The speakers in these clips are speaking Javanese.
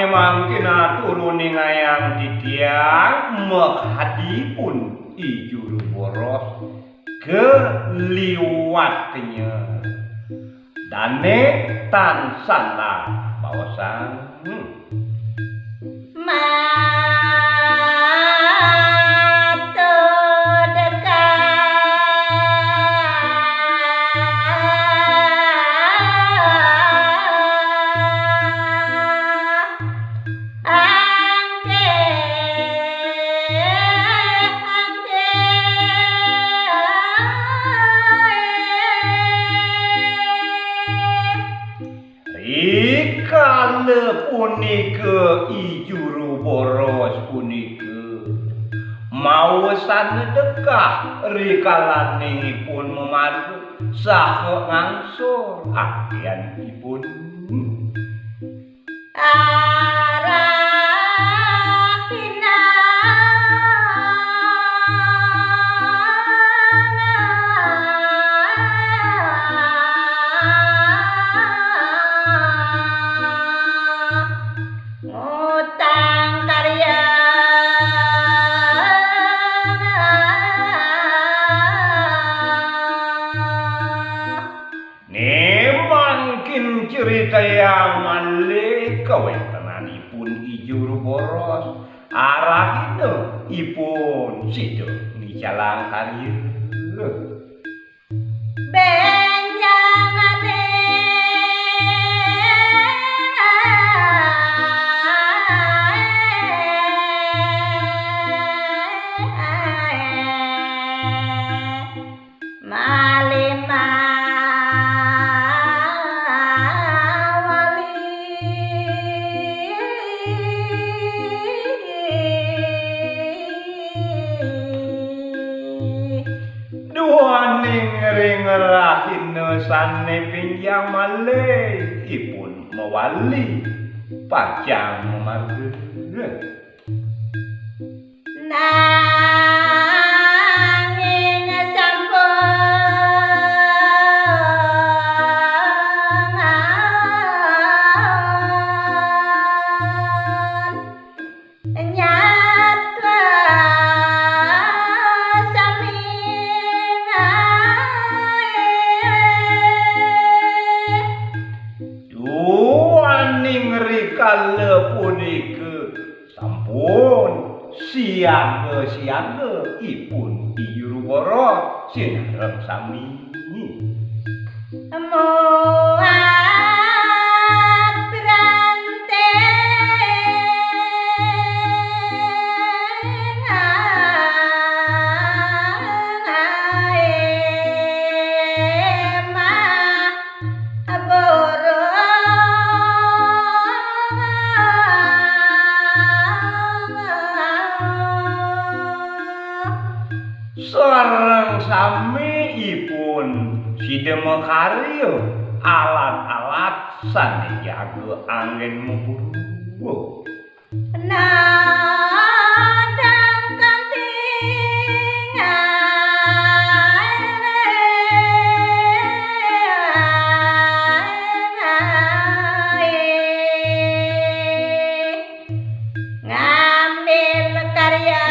memang kena turuning ayang titiang menghadipun ijuru boros keliwatnya dane tan sana bawasan Rikale punike ijuru boros punike mawesan dekah rikalanipun memadu saha ngangsur akhyanipun cerita yang malih kawentenanipun ijuru boros arahina ipun sido nicalang karya benjangane rahina sane pinjang malih ipun mewali pajang memarga nanging sampun nyata rikale punike sampun siaga-siaga ipun ijuru boros sinareng sami muat berante sareng sami ipun sideme karya alat-alat sane jaga angin muburu nadang ngambil karya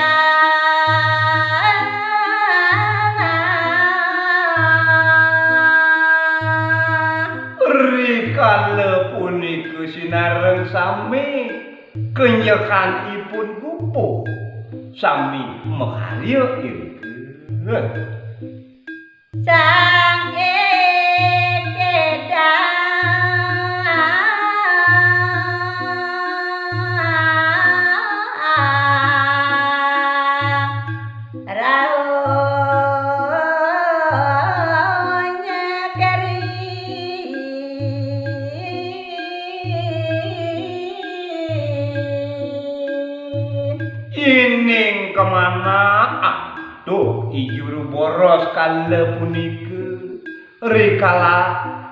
rikale punike sinareng sami kenyekanipun gupuh sami makarya irike sang ining kemana aduh ijuru boros kala punike rikala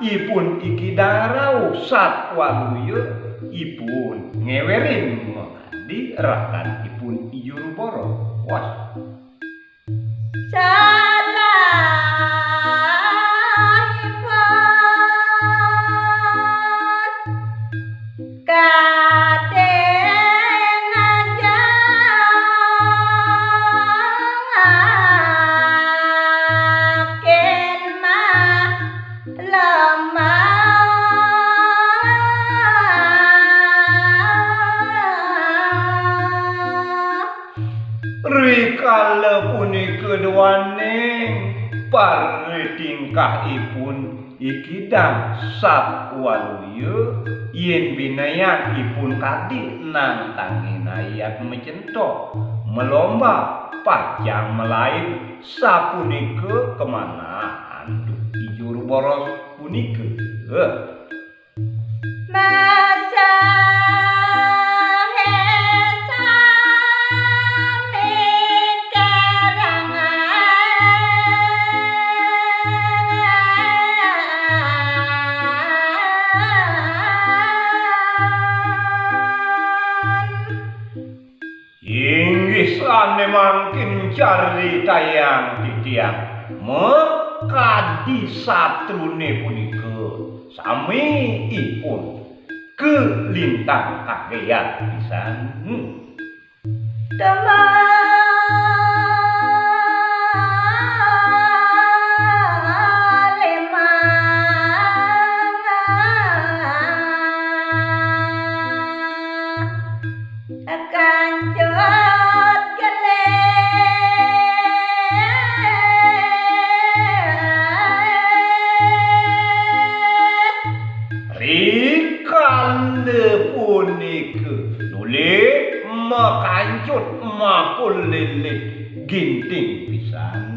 ipun iki darau satwaluya ipun ngewerin mengadi rakan ipun ijuru boros was salahipun kade nanging paretingkahipun iki dang sawaluya yen binayakipun kadhi nantangi ayat mecentok melomba pajang melain sapunika kemana antuk Juru Boros punika masa Inggih mangkin cari tayang titiang mekadi satrune punika sami ipun kelintang kageyan pisan Rikale punika nuli makancut mapul lele ginting pisan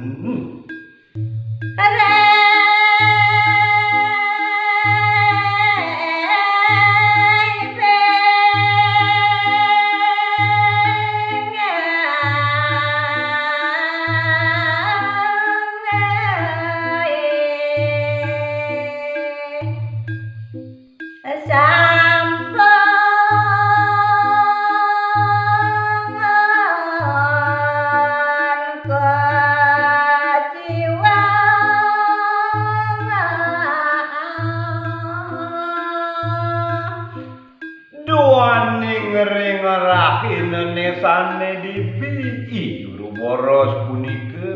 nesane dibi Juru Boros punika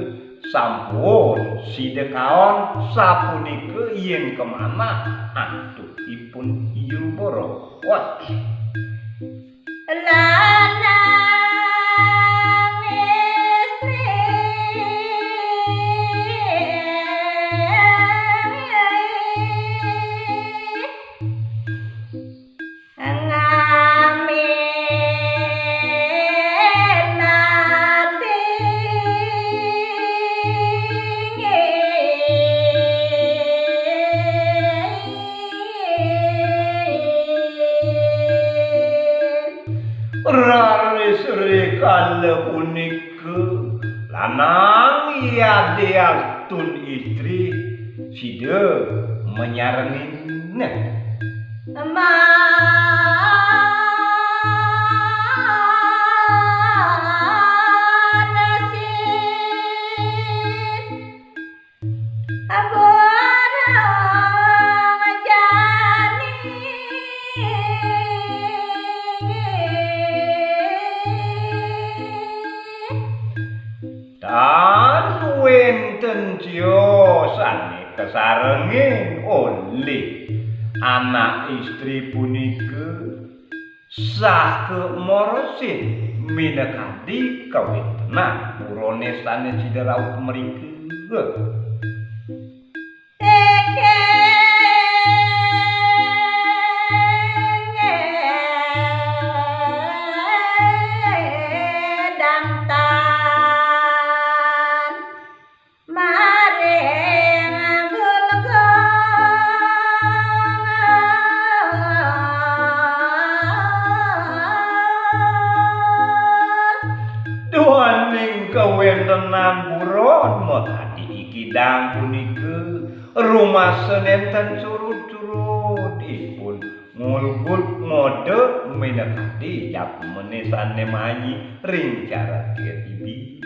sampun sidekaon sapunika yen kemana antukipun Juru Boros Rikale punika lanang yadiastun istri sida menyarengi dan wenten ciosane kesarengin oleh anak istri punika sake morosin minekadi kawetenan urone sanes siderau mriki kawentenan buron mekadi iki dang punika rumasen enten surut-surut ipun ngulgut mode minekadi yak menesane manyi ring cara tibi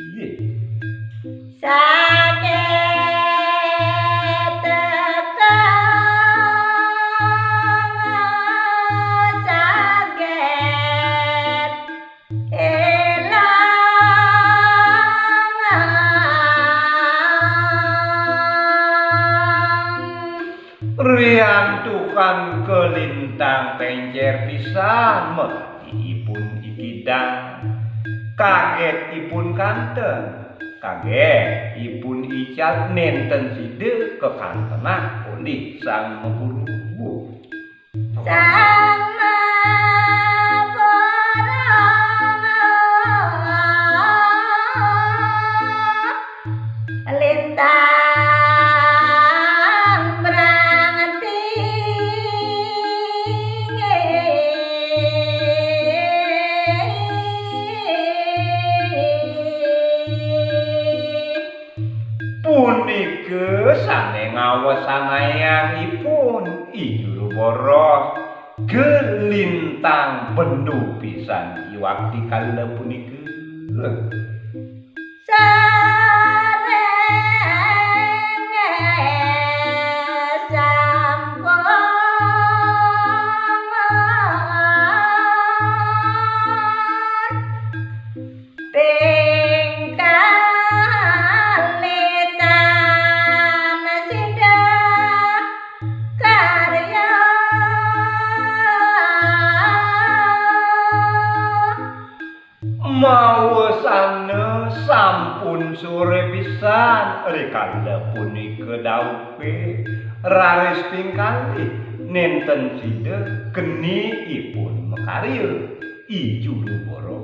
riantukan kelintang pencer pisan mekipun ikidang kagetipun kanten kage ipun icat nenten side kekantena oleh sang memburu sang maborong lintang punike sane ngawasanayangipun Ijurubara gelintang bendu pisan iwakti kala punike mawasana sampun sore pisan rikala punika daupe raris pingkalih nenten sida geni ipun makarya Ijurubara.